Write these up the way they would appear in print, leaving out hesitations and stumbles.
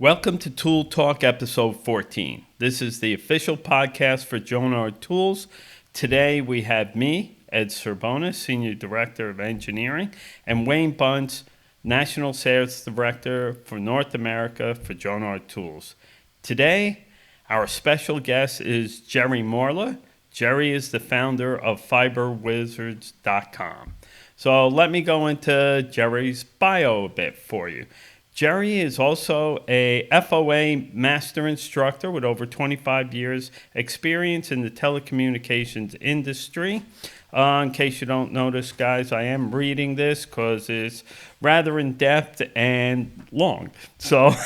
Welcome to Tool Talk episode 14. This is the official podcast for Jonard Tools. Today we have me, Ed Cerbonis, Senior Director of Engineering, and Wayne Bunce, National Sales Director for North America for Jonard Tools. Today, our special guest is Jerry Morla. Jerry is the founder of FiberWizards.com. So let me go into Jerry's bio a bit for you. Jerry is also a FOA master instructor with over 25 years experience in the telecommunications industry. In case you don't notice, guys, I am reading this because it's rather in-depth and long. So,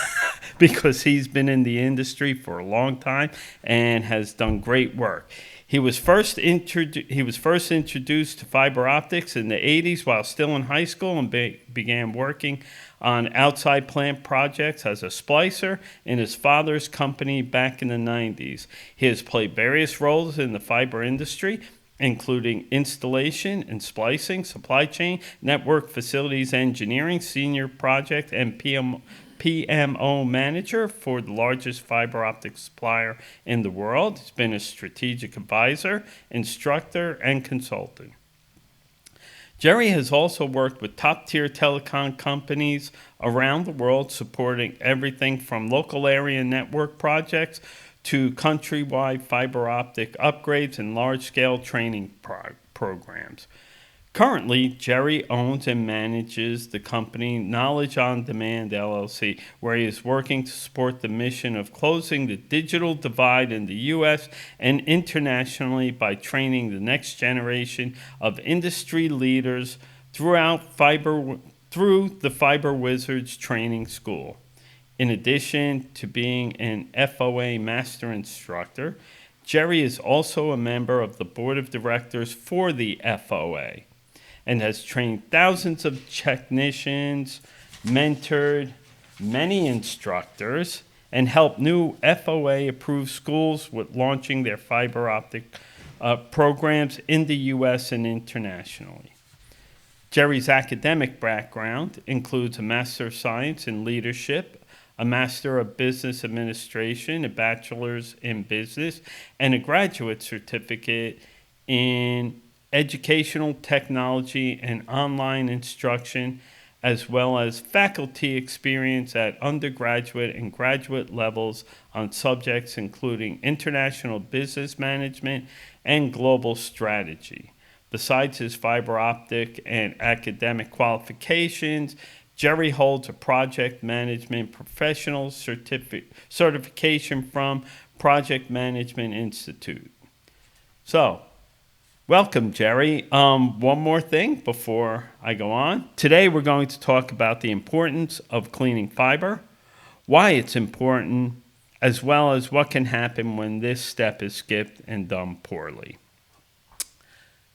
because he's been in the industry for a long time and has done great work. He was first introduced to fiber optics in the 80s while still in high school and began working on outside plant projects as a splicer in his father's company back in the 90s. He has played various roles in the fiber industry, including installation and splicing, supply chain, network facilities engineering, senior project and PMO manager for the largest fiber optic supplier in the world. He's been a strategic advisor, instructor, and consultant. Jerry has also worked with top-tier telecom companies around the world, supporting everything from local area network projects to countrywide fiber optic upgrades and large-scale training programs. Currently, Jerry owns and manages the company Knowledge on Demand, LLC, where he is working to support the mission of closing the digital divide in the U.S. and internationally by training the next generation of industry leaders through the Fiber Wizards Training School. In addition to being an FOA Master Instructor, Jerry is also a member of the Board of Directors for the FOA and has trained thousands of technicians, mentored many instructors, and helped new FOA-approved schools with launching their fiber optic programs in the U.S. and internationally. Jerry's academic background includes a Master of Science in Leadership, a Master of Business Administration, a Bachelor's in Business, and a Graduate Certificate in Educational Technology and Online Instruction, as well as faculty experience at undergraduate and graduate levels on subjects including international business management and global strategy. Besides his fiber optic and academic qualifications, Jerry holds a project management professional certification from Project Management Institute. So, welcome, Jerry. One more thing before I go on. Today we're going to talk about the importance of cleaning fiber, why it's important, as well as what can happen when this step is skipped and done poorly.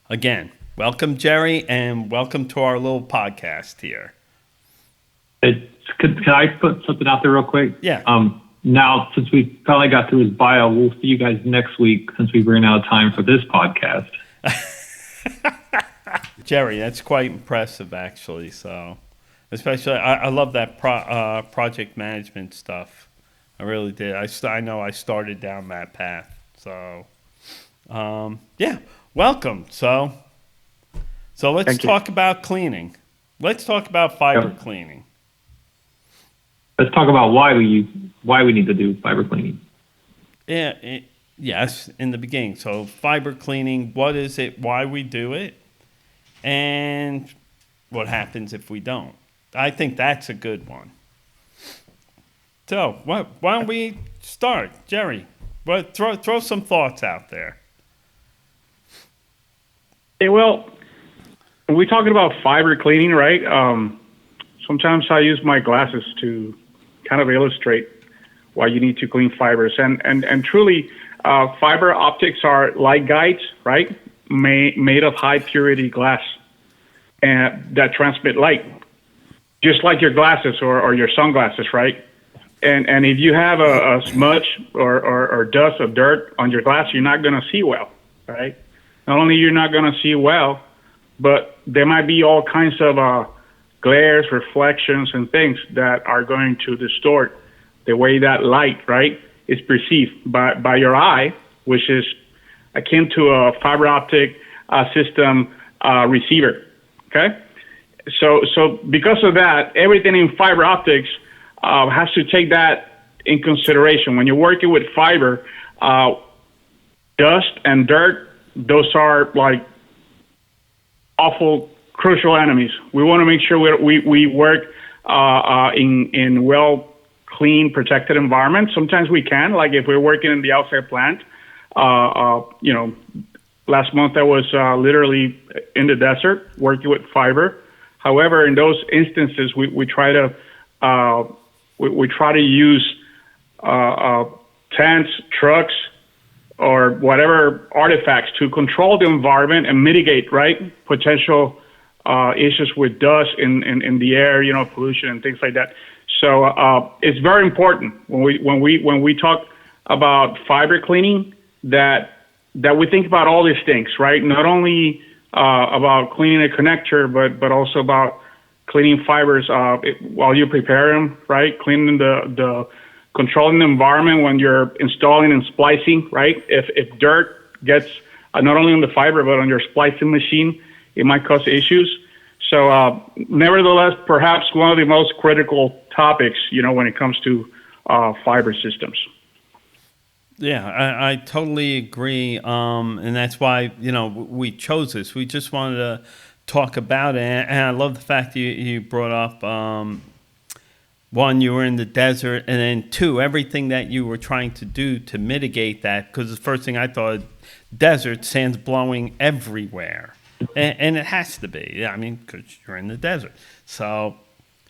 Again, welcome, Jerry, and welcome to our little podcast here. Can I put something out there real quick? Yeah. Now, since we probably got through his bio, we'll see you guys next week since we ran out of time for this podcast. Jerry, that's quite impressive, actually. So, especially, I love that project management stuff. I really did. I know I started down that path. So, yeah, welcome. So let's talk about cleaning. Let's talk about fiber cleaning. Let's talk about why we need to do fiber cleaning. Yeah. Yes, in the beginning. So fiber cleaning, what is it, why we do it, and what happens if we don't. I think that's a good one. So why don't we start? Jerry, throw some thoughts out there. Hey, well, when we're talking about fiber cleaning, right, sometimes I use my glasses to kind of illustrate why you need to clean fibers. And truly, fiber optics are light guides, right? Made of high purity glass and that transmit light, just like your glasses or your sunglasses, right? And if you have a smudge or dust or dirt on your glass, you're not going to see well, right? Not only you're not going to see well, but there might be all kinds of glares, reflections, and things that are going to distort the way that light, right, is perceived by your eye, which is akin to a fiber optic system receiver. Okay, so because of that, everything in fiber optics has to take that in consideration. When you're working with fiber, dust and dirt, those are like awful crucial enemies. We want to make sure we work in well clean, protected environments. Sometimes we can, like if we're working in the outside plant. Last month I was literally in the desert working with fiber. However, in those instances, we try to use tents, trucks, or whatever artifacts to control the environment and mitigate, right, potential issues with dust in the air, pollution and things like that. So it's very important when we talk about fiber cleaning that we think about all these things, right? Not only about cleaning a connector, but also about cleaning fibers while you prepare them, right? Cleaning the controlling the environment when you're installing and splicing, right? If dirt gets not only on the fiber but on your splicing machine, it might cause issues. So, nevertheless, perhaps one of the most critical topics, when it comes to fiber systems. Yeah, I totally agree, and that's why we chose this. We just wanted to talk about it, and I love the fact you brought up. One, you were in the desert, and then two, everything that you were trying to do to mitigate that. Because the first thing I thought, desert, sand's blowing everywhere, and it has to be. I mean, because you're in the desert. So,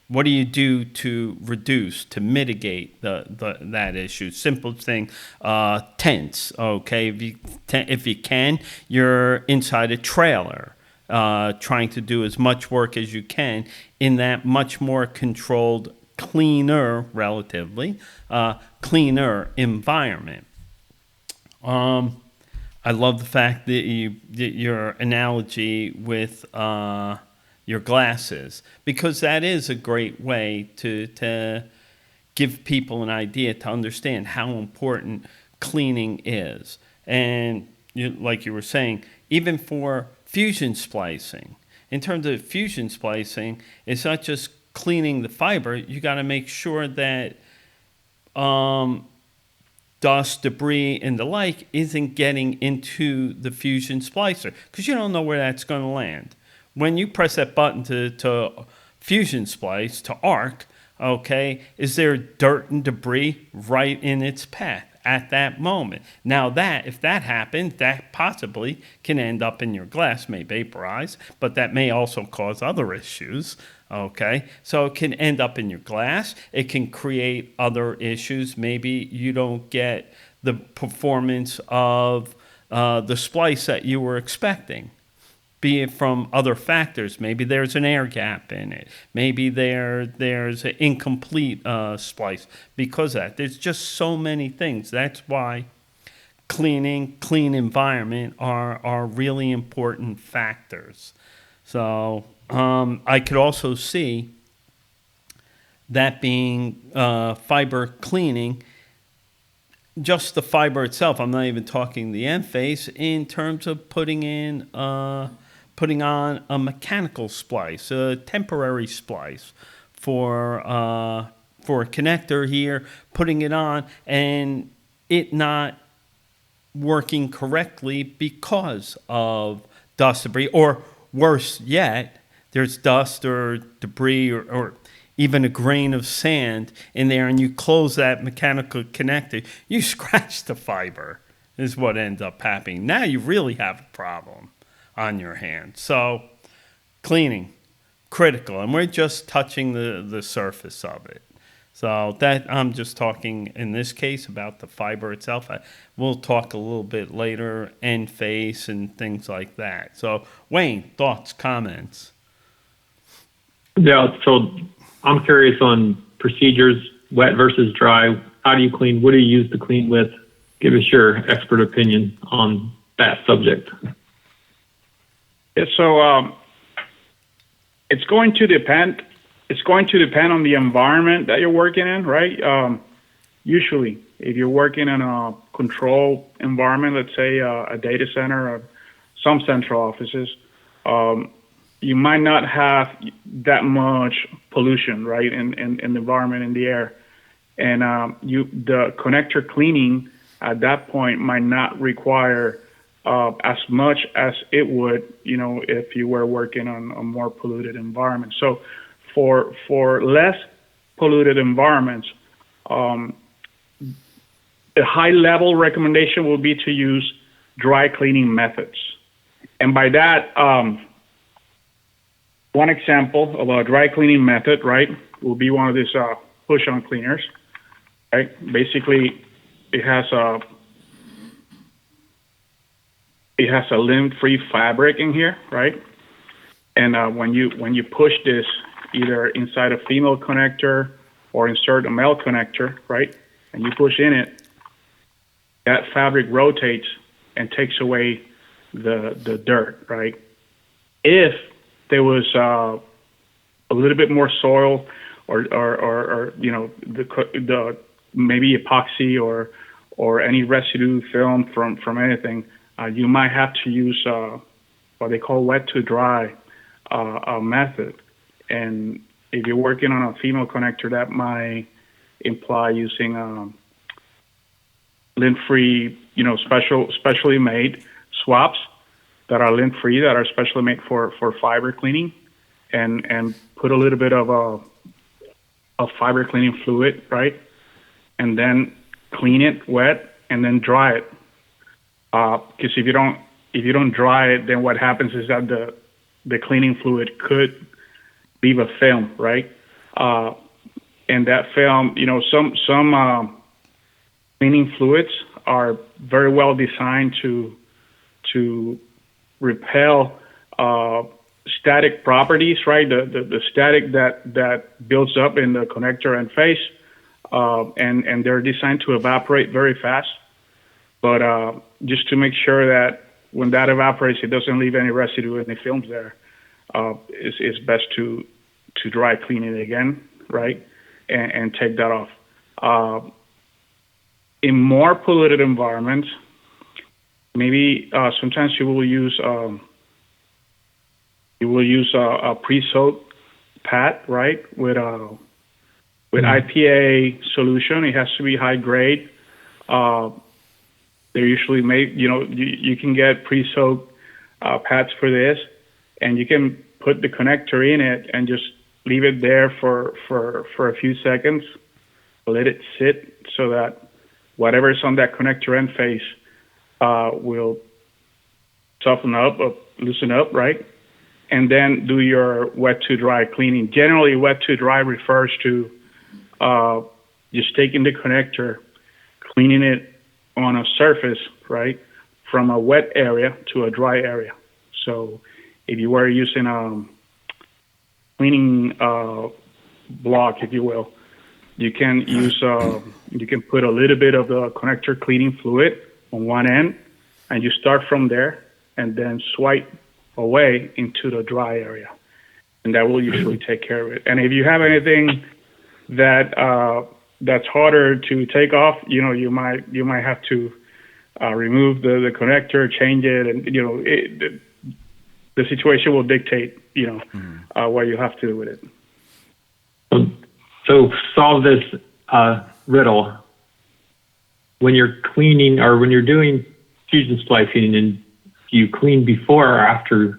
what do you do to reduce, to mitigate that issue? Simple thing, tents. Okay, if you can, you're inside a trailer, trying to do as much work as you can in that much more controlled, relatively cleaner environment. I love the fact that your analogy with your glasses, because that is a great way to give people an idea, to understand how important cleaning is. And like you were saying, even for fusion splicing, in terms of fusion splicing, it's not just cleaning the fiber. You got to make sure that dust, debris, and the like isn't getting into the fusion splicer, because you don't know where that's going to land. When you press that button to fusion splice, to arc, okay, is there dirt and debris right in its path at that moment? Now if that happens, that possibly can end up in your glass, may vaporize, but that may also cause other issues. Okay, so it can end up in your glass. It can create other issues. Maybe you don't get the performance of the splice that you were expecting, be it from other factors. Maybe there's an air gap in it. Maybe there's an incomplete splice because of that. There's just so many things. That's why clean environment are really important factors. So I could also see that being fiber cleaning, just the fiber itself. I'm not even talking the end face, in terms of putting on a mechanical splice, a temporary splice for a connector here, putting it on and it not working correctly because of dust, debris, or worse yet, there's dust or debris or even a grain of sand in there, and you close that mechanical connector, you scratch the fiber, is what ends up happening. Now you really have a problem on your hands. So cleaning, critical, and we're just touching the surface of it. So that, I'm just talking in this case about the fiber itself. We'll talk a little bit later, end face and things like that. So Wayne, thoughts, comments? Yeah, so I'm curious on procedures, wet versus dry. How do you clean? What do you use to clean with? Give us your expert opinion on that subject. Yeah, so it's going to depend. It's going to depend on the environment that you're working in, right? usually, if you're working in a control environment, let's say a data center or some central offices, you might not have that much pollution, right, in the environment, in the air. And the connector cleaning at that point might not require as much as it would, if you were working on a more polluted environment. So for less polluted environments, a high level recommendation will be to use dry cleaning methods. And by that, one example of a dry cleaning method, right, will be one of these push-on cleaners, right? Basically, it has a lint-free fabric in here, right? And when you push this either inside a female connector or insert a male connector, right, and you push in it, that fabric rotates and takes away the dirt, right? If there was a little bit more soil or the maybe epoxy or any residue film from anything, you might have to use what they call wet to dry method. And if you're working on a female connector, that might imply using lint-free, specially made swaps that are lint-free, that are specially made for fiber cleaning, and put a little bit of a fiber cleaning fluid, right? And then clean it wet and then dry it. Because if you don't dry it, then what happens is that the cleaning fluid could leave a film, right? And that film, some cleaning fluids are very well designed to repel static properties, right? The static that builds up in the connector and face, and they're designed to evaporate very fast. But just to make sure that when that evaporates, it doesn't leave any residue, any films there, it's best to dry clean it again, right? And take that off. In more polluted environments, maybe sometimes you will use a pre-soaked pad, right, with IPA solution. It has to be high grade. They're usually made, you can get pre-soaked pads for this, and you can put the connector in it and just leave it there for a few seconds. Let it sit so that whatever's on that connector end face will soften up or loosen up, right? And then do your wet to dry cleaning. Generally, wet to dry refers to just taking the connector, cleaning it on a surface, right, from a wet area to a dry area. So if you were using a cleaning block, if you will, you can use you can put a little bit of the connector cleaning fluid on one end, and you start from there and then swipe away into the dry area, and that will usually take care of it. And if you have anything that's harder to take off, you might have to remove the connector, change it, and the situation will dictate what you have to do with it. So solve this riddle. When you're cleaning or when you're doing fusion splicing, and you clean before or after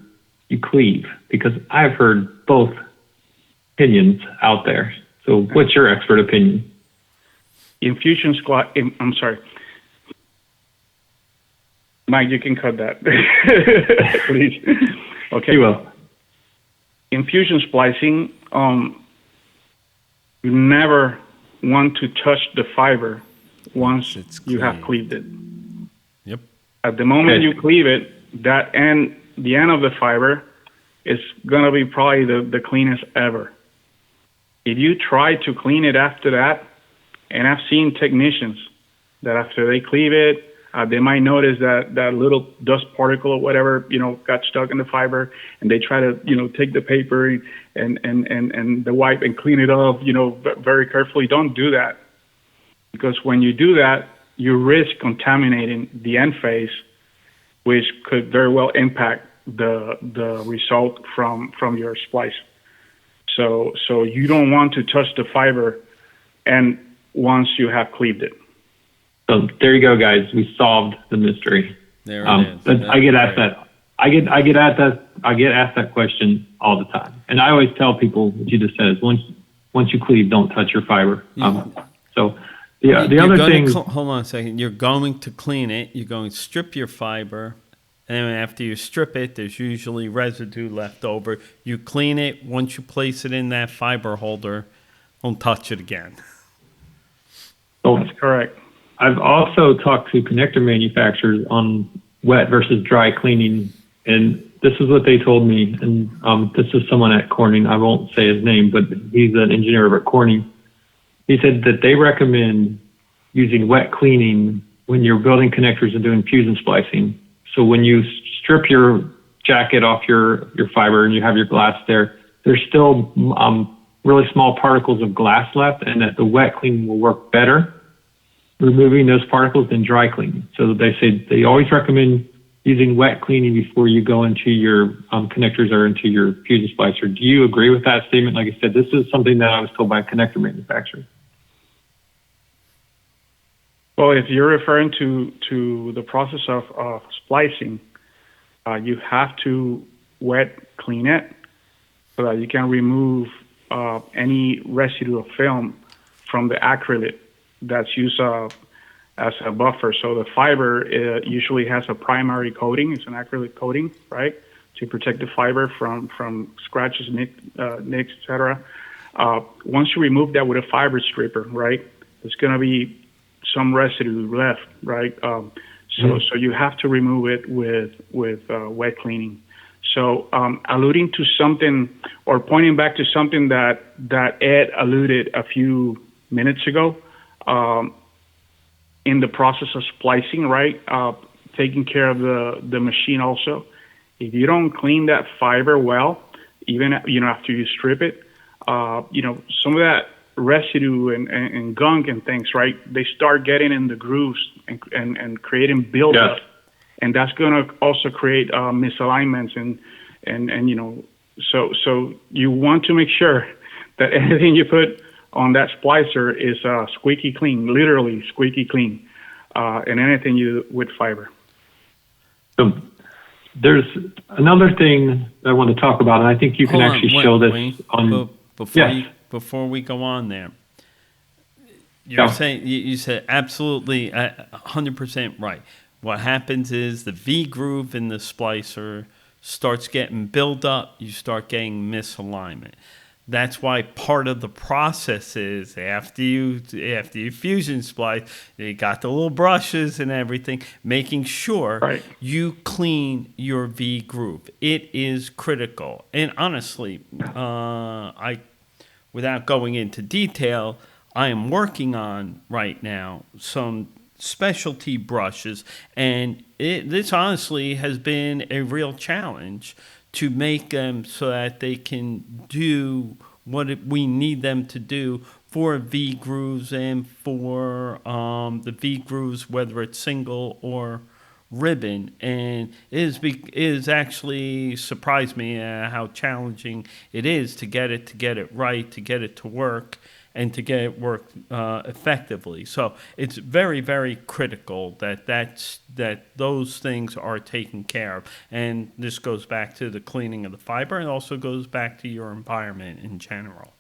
you cleave? Because I've heard both opinions out there. So what's your expert opinion? I'm sorry. Mike, you can cut that, please. Okay. You will. In fusion splicing, you never want to touch the fiber once you have cleaved it. Yep. At the moment you cleave it, the end of the fiber is going to be probably the cleanest ever. If you try to clean it after that, and I've seen technicians that after they cleave it, they might notice that little dust particle or whatever, got stuck in the fiber, and they try to, take the paper and the wipe and clean it off, very carefully. Don't do that. because when you do that, you risk contaminating the end phase, which could very well impact the result from your splice. So you don't want to touch the fiber, and once you have cleaved it. So there you go, guys. We solved the mystery. There it is. I get asked that. I get asked that question all the time, and I always tell people what you just said is once you cleave, don't touch your fiber. So the other thing. Hold on a second. You're going to clean it. You're going to strip your fiber. And then after you strip it, there's usually residue left over. You clean it. Once you place it in that fiber holder, don't touch it again. So that's correct. I've also talked to connector manufacturers on wet versus dry cleaning, and this is what they told me. And this is someone at Corning. I won't say his name, but he's an engineer over at Corning. He said that they recommend using wet cleaning when you're building connectors and doing fusion splicing. So when you strip your jacket off your fiber and you have your glass there, there's still really small particles of glass left, and that the wet cleaning will work better removing those particles than dry cleaning. So they say they always recommend using wet cleaning before you go into your connectors or into your fusion splicer. Do you agree with that statement? Like I said, this is something that I was told by a connector manufacturer. Well, if you're referring to the process of splicing, you have to wet clean it so that you can remove any residue of film from the acrylic that's used as a buffer. So the fiber usually has a primary coating. It's an acrylic coating, right, to protect the fiber from scratches, nicks, etc. Once you remove that with a fiber stripper, right, there's going to be some residue left, right? So you have to remove it with wet cleaning. So alluding to something or pointing back to something that Ed alluded a few minutes ago, in the process of splicing, right? Taking care of the machine also. If you don't clean that fiber well, even after you strip it, some of that residue and gunk and things, right? They start getting in the grooves and creating buildup, and that's going to also create misalignments and so you want to make sure that anything you put on that splicer is squeaky clean, literally squeaky clean, and anything you do with fiber. So there's another thing that I want to talk about, and I think you can show this Wayne, on. Before we go on there, you're saying you said absolutely 100% right. What happens is the V groove in the splicer starts getting built up. You start getting misalignment. That's why part of the process is after you fusion splice, you got the little brushes and everything, making sure you clean your V groove. It is critical. And honestly, without going into detail, I am working on right now some specialty brushes, and this honestly has been a real challenge to make them so that they can do what we need them to do for V grooves and for the V grooves, whether it's single or ribbon. And it is actually surprised me how challenging it is to get it right, to get it to work, and to get it work effectively. So it's very, very critical that those things are taken care of. And this goes back to the cleaning of the fiber, and also goes back to your environment in general.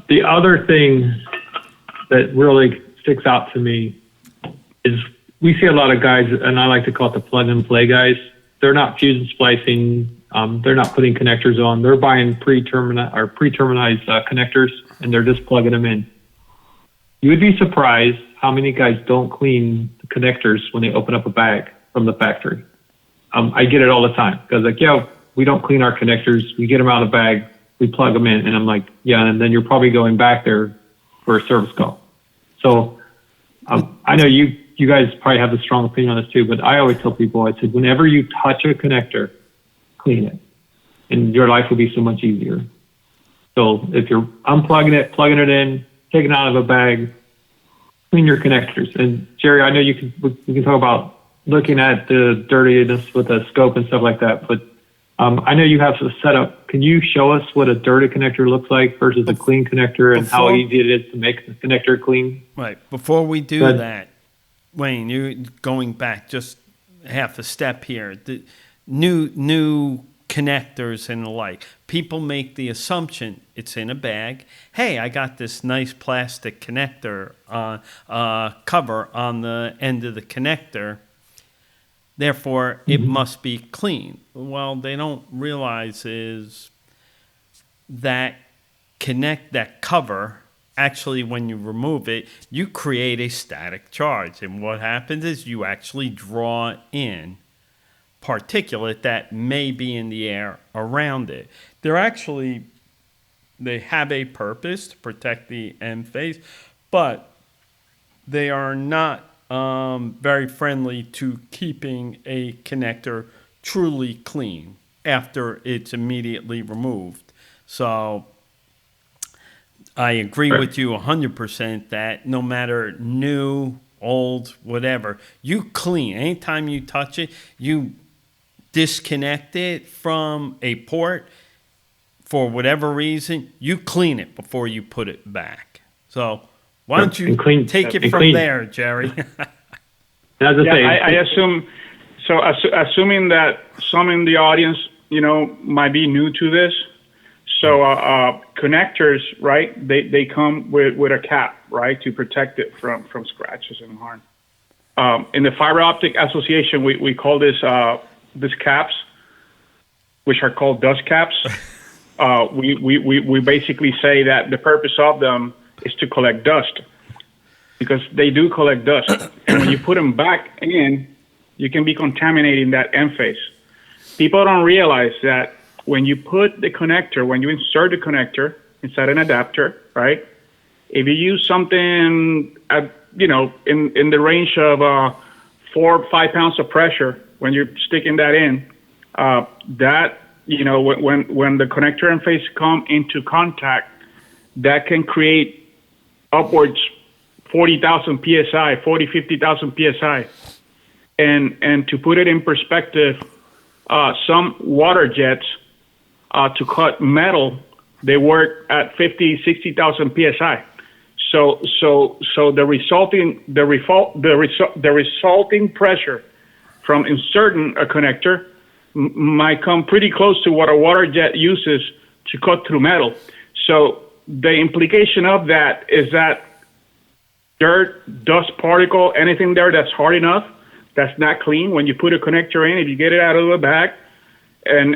The other thing that really sticks out to me is we see a lot of guys, and I like to call it the plug and play guys. They're not fusion splicing. They're not putting connectors on. They're buying pre-terminized connectors, and they're just plugging them in. You would be surprised how many guys don't clean the connectors when they open up a bag from the factory. I get it all the time because we don't clean our connectors. We get them out of the bag, we plug them in, and I'm like, and then you're probably going back there for a service call. So I know you guys probably have a strong opinion on this too, but I always tell people, I said, whenever you touch a connector, clean it, and your life will be so much easier. So if you're unplugging it, plugging it in, taking it out of a bag, clean your connectors. And Jerry, I know we can talk about looking at the dirtiness with a scope and stuff like that, but I know you have a setup. Can you show us what a dirty connector looks like versus a clean connector and how easy it is to make the connector clean? Right. Before we do that, Wayne, you're going back just half a step here. The new connectors and the like. People make the assumption it's in a bag. Hey, I got this nice plastic connector cover on the end of the connector. Therefore, it must be clean. Well, they don't realize is that that cover, actually, when you remove it, you create a static charge. And what happens is you actually draw in particulate that may be in the air around it. They have a purpose to protect the end face, but they are not very friendly to keeping a connector truly clean after it's immediately removed. So I agree with you 100% that no matter new, old, whatever, you clean. Anytime you touch it, you disconnect it from a port for whatever reason, you clean it before you put it back. So why don't you take it from there, Jerry? I assume so. Assuming that some in the audience, might be new to this. So connectors, right? They come with a cap, right, to protect it from scratches and harm. In the Fiber Optic Association, we call these caps, which are called dust caps. We basically say that the purpose of them is to collect dust, because they do collect dust. And when you put them back in, you can be contaminating that end face. People don't realize that when you put the connector, when you insert the connector inside an adapter, right? If you use something at, in the range of 4 or 5 pounds of pressure, when you're sticking that in, that, when the connector and face come into contact, that can create upwards 40,000 psi, 50,000 psi. And to put it in perspective, some water jets to cut metal, they work at 50, 60,000 psi. So the resulting pressure from inserting a connector might come pretty close to what a water jet uses to cut through metal. So the implication of that is that dirt, dust particle, anything there that's hard enough, that's not clean, when you put a connector in, if you get it out of the bag and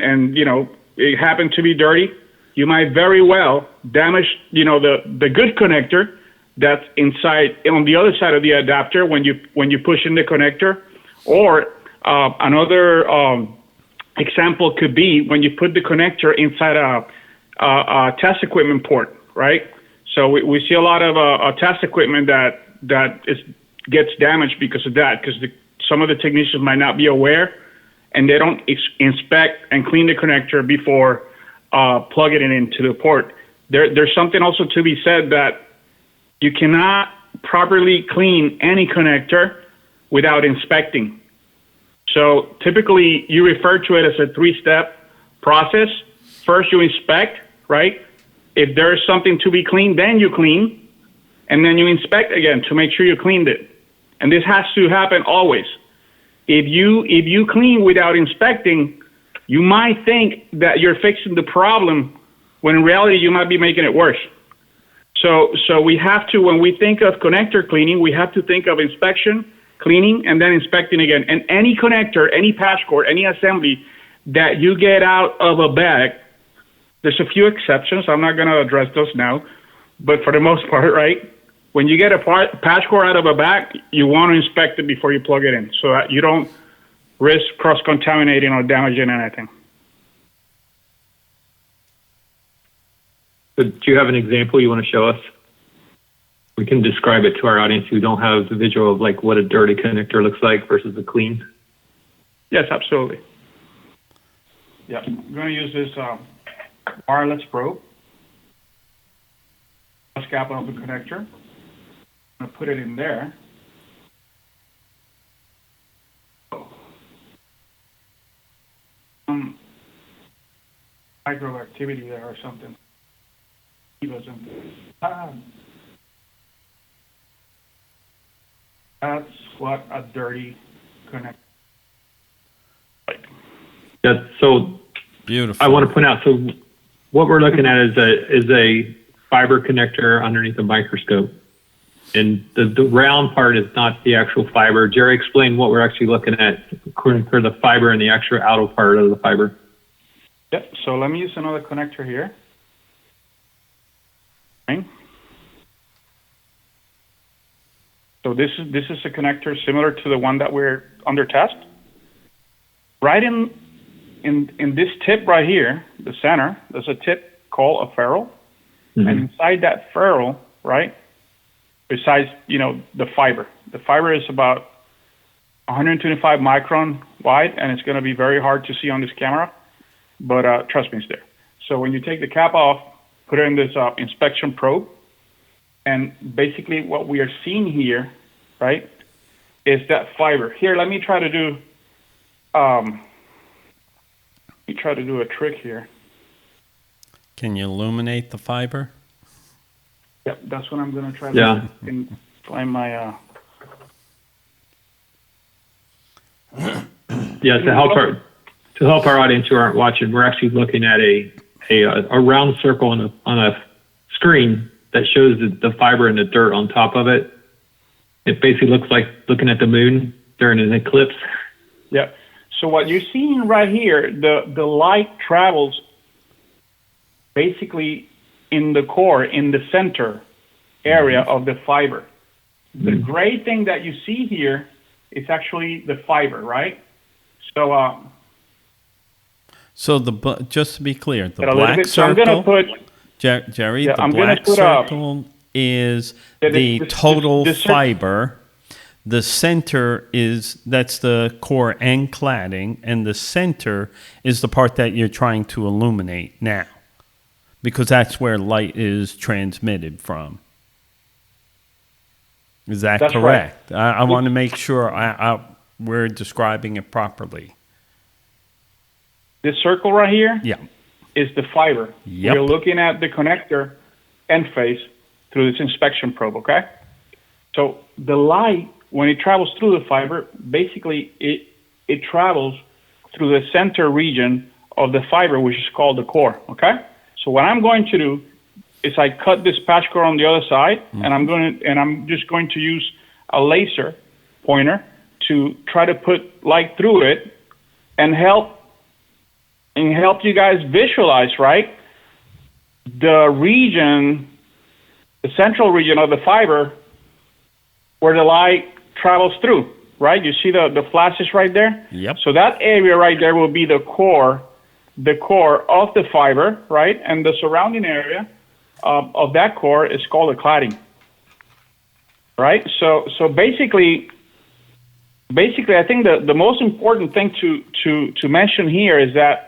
it happened to be dirty, you might very well damage, the good connector that's inside on the other side of the adapter when you push in the connector. Or another example could be when you put the connector inside a test equipment port, right? So we see a lot of test equipment that gets damaged because of that, because some of the technicians might not be aware, and they don't inspect and clean the connector before plugging it into the port. There's something also to be said that you cannot properly clean any connector without inspecting. So typically you refer to it as a 3-step process. First you inspect, right? If there's something to be cleaned, then you clean, and then you inspect again to make sure you cleaned it. And this has to happen always. If you clean without inspecting, you might think that you're fixing the problem when in reality you might be making it worse. So we have to, when we think of connector cleaning, we have to think of inspection, cleaning, and then inspecting again. And any connector, any patch cord, any assembly that you get out of a bag, there's a few exceptions. I'm not going to address those now, but for the most part, right? When you get a patch cord out of a bag, you want to inspect it before you plug it in, so that you don't risk cross-contaminating or damaging anything. So do you have an example you want to show us? We can describe it to our audience who don't have the visual of like what a dirty connector looks like versus a clean. Yes, absolutely. Yeah, I'm going to use this wireless probe. Cap of the connector. I'm gonna put it in there. Microactivity there or something. He doesn't. That's what a dirty connector. Yeah, so Beautiful. I want to point out, so what we're looking at is a fiber connector underneath a microscope. And the round part is not the actual fiber. Jerry, explain what we're actually looking at according to the fiber and the actual outer part of the fiber. Yep, so let me use another connector here. Okay. So this is a connector similar to the one that we're under test. Right in this tip right here, the center, there's a tip called a ferrule. Mm-hmm. And inside that ferrule, right, besides, the fiber. The fiber is about 125 micron wide, and it's going to be very hard to see on this camera, but trust me, it's there. So when you take the cap off, put it in this inspection probe, and basically what we are seeing here, right, is that fiber. Here, let me try to do a trick here. Can you illuminate the fiber? Yep, that's what I'm going to try Yeah. to find my... Yeah, to help our audience who aren't watching, we're actually looking at a round circle on a screen that shows the fiber and the dirt on top of it. It basically looks like looking at the moon during an eclipse. Yeah. So what you're seeing right here, the light travels basically in the core, in the center area of the fiber. The gray thing that you see here is actually the fiber, right? So, just to be clear, the a little black bit. So I'm circle, going to put Jerry, Yeah, the I'm gonna black put circle is the total fiber. The center that's the core and cladding, and the center is the part that you're trying to illuminate now, because that's where light is transmitted from. Is that That's correct? I want to make sure we're describing it properly. this circle right here Yeah. is the fiber. Yep. We're looking at the connector end face through this inspection probe, okay? So the light, when it travels through the fiber, basically it travels through the center region of the fiber, which is called the core, okay? So what I'm going to do is I cut this patch core on the other side, and I'm just going to use a laser pointer to try to put light through it and help you guys visualize, right? The region, the central region of the fiber where the light travels through, right? You see the flashes right there? Yep. So that area right there will be the core of the fiber, right? And the surrounding area of that core is called the cladding, right? So basically, I think the most important thing to mention here is that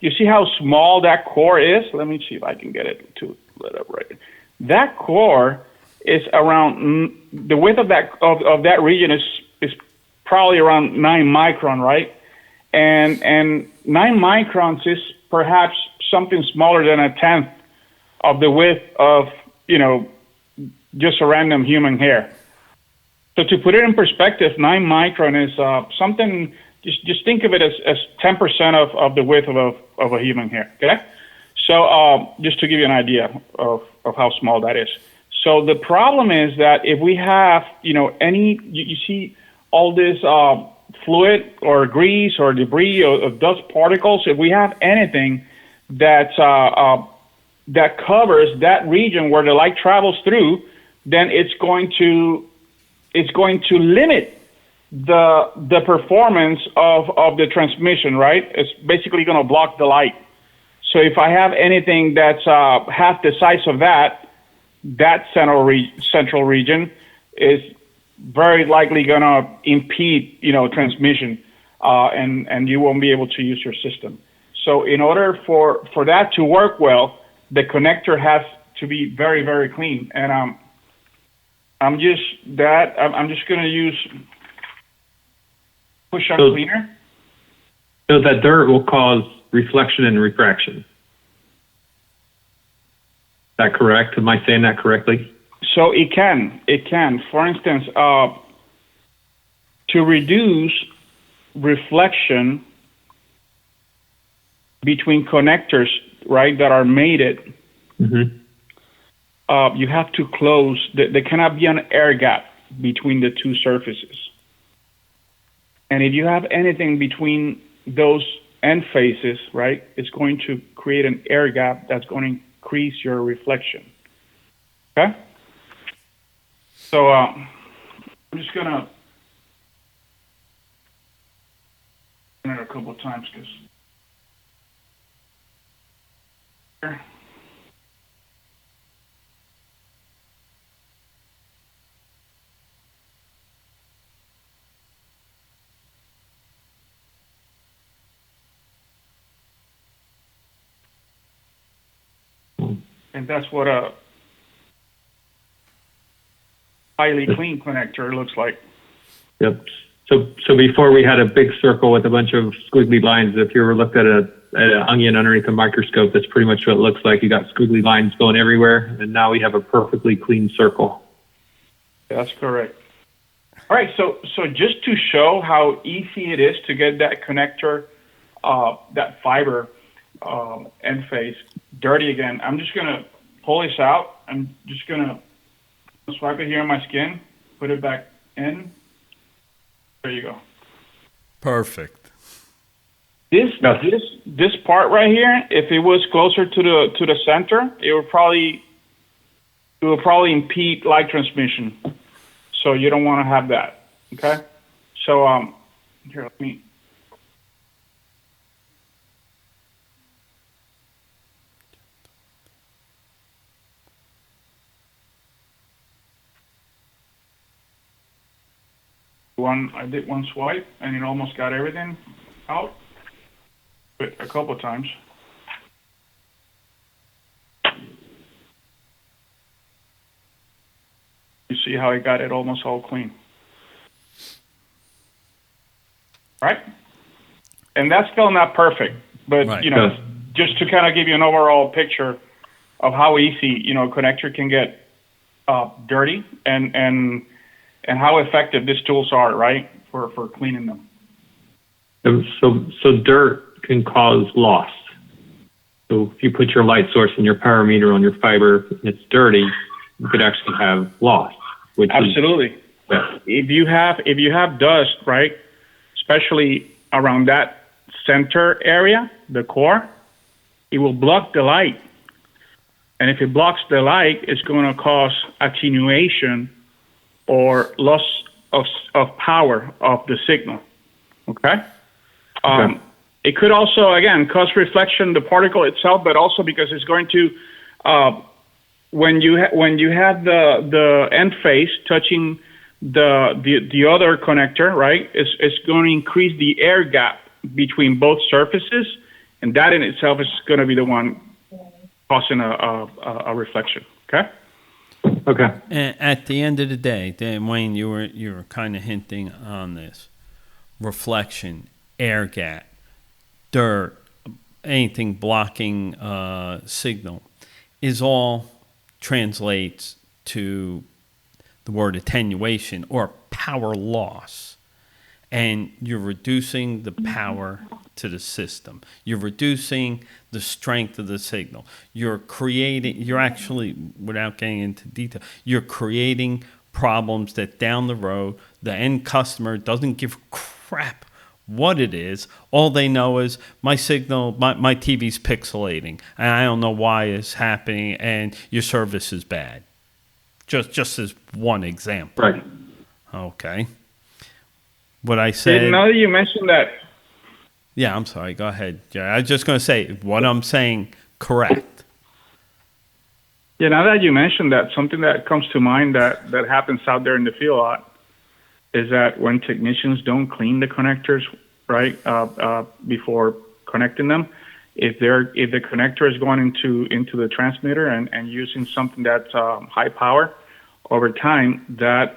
you see how small that core is? Let me see if I can get it to lit up right. That core is around the width of that region is probably around 9 micron, right? And 9 microns is perhaps something smaller than a tenth of the width of just a random human hair. So to put it in perspective, 9 micron is something. Just think of it as 10% of the width of a human hair. Okay, so just to give you an idea of how small that is. So the problem is that if we have you see all this fluid or grease or debris or dust particles, if we have anything that covers that region where the light travels through, then it's going to limit the performance of the transmission, right? It's basically going to block the light. So if I have anything that's half the size of that central region is very likely going to impede, transmission, and you won't be able to use your system. So in order for that to work well, the connector has to be very, very clean. And I'm just going to use push-on So- cleaner. So that dirt will cause reflection and refraction. Is that correct? Am I saying that correctly? So it can. For instance, to reduce reflection between connectors, right, that are mated, Mm-hmm. you have to close. There cannot be an air gap between the two surfaces. And if you have anything between those end faces, right, it's going to create an air gap that's going to increase your reflection. Okay? So I'm just going to do it a couple of times because. And that's what a highly clean connector looks like. Yep. So before we had a big circle with a bunch of squiggly lines. If you ever looked at an onion underneath a microscope, that's pretty much what it looks like. You got squiggly lines going everywhere, and now we have a perfectly clean circle. That's correct. All right, so just to show how easy it is to get that connector, that fiber end face dirty again, I'm just gonna pull this out. I'm just gonna swipe it here on my skin, put it back in. There you go. Perfect. This part right here, if it was closer to the center, it will probably impede light transmission. So you don't want to have that. Okay. So here, let me. I did one swipe and it almost got everything out. But a couple of times. You see how I got it almost all clean. Right? And that's still not perfect, but Right. you know, just to kind of give you an overall picture of how easy, you know, a connector can get dirty and how effective these tools are, right, for cleaning them. So dirt can cause loss. So if you put your light source and your power meter on your fiber and it's dirty, you could actually have loss. Absolutely. If you have dust, right, especially around that center area, the core, it will block the light. And if it blocks the light, it's going to cause attenuation or loss of power of the signal. Okay? It could also, again, cause reflection, the particle itself, but also because it's going to, when you have the end face touching the other connector, right, it's going to increase the air gap between both surfaces, and that in itself is going to be the one causing a reflection. Okay. Okay. And at the end of the day, Dan Wayne, you were kind of hinting on this: reflection, air gap, dirt, anything blocking signal, is all translates to the word attenuation or power loss. And you're reducing the power to the system. You're reducing the strength of the signal. You're actually, without getting into detail, you're creating problems that down the road, the end customer doesn't give crap what it is. All they know is my signal, my TV's pixelating, and I don't know why it's happening, and your service is bad. Just as one example. Right. Okay. What I said. Now that you mentioned that. Yeah, I'm sorry. Go ahead, Jerry. I was just going to say what I'm saying. Correct. Yeah. Now that you mentioned that, something that comes to mind that happens out there in the field a lot is that when technicians don't clean the connectors, right, before connecting them, if the connector is going into the transmitter and using something that's high power, over time, that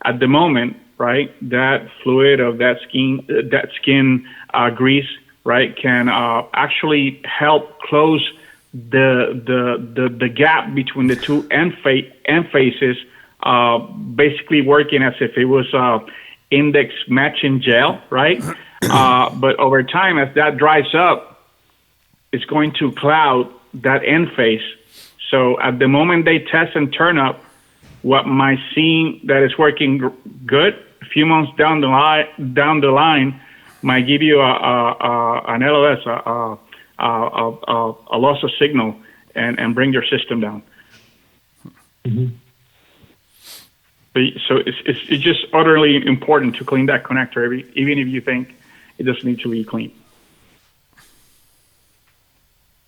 at the moment, right, that fluid of that skin grease, right, can actually help close the gap between the two end faces, basically working as if it was index matching gel, right? But over time, as that dries up, it's going to cloud that end face. So at the moment they test and turn up, what might seem that is working good, a few months down the line might give you an LOS, a loss of signal, and bring your system down. Mm-hmm. So it's just utterly important to clean that connector, even if you think it doesn't need to be cleaned.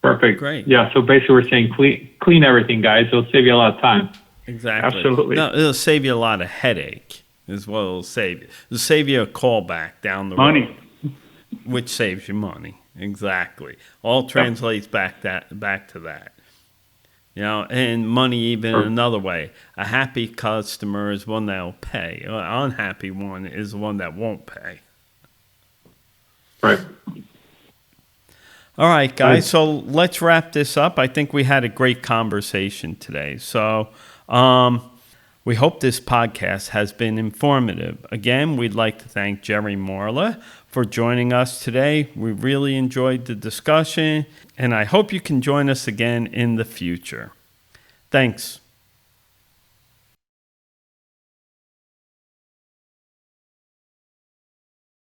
Perfect. Great. Yeah. So basically, we're saying clean everything, guys. It'll save you a lot of time. Exactly. Absolutely. No, it'll save you a lot of headache is what it'll save you. It'll save you a callback down the Money. road, which saves you money. Exactly. All translates back to that. You know, and money even in another way. A happy customer is one that'll pay. An unhappy one is one that won't pay. Right. All right, guys. So let's wrap this up. I think we had a great conversation today. So we hope this podcast has been informative. Again, we'd like to thank Jerry Morla for joining us today. We really enjoyed the discussion, and I hope you can join us again in the future. Thanks.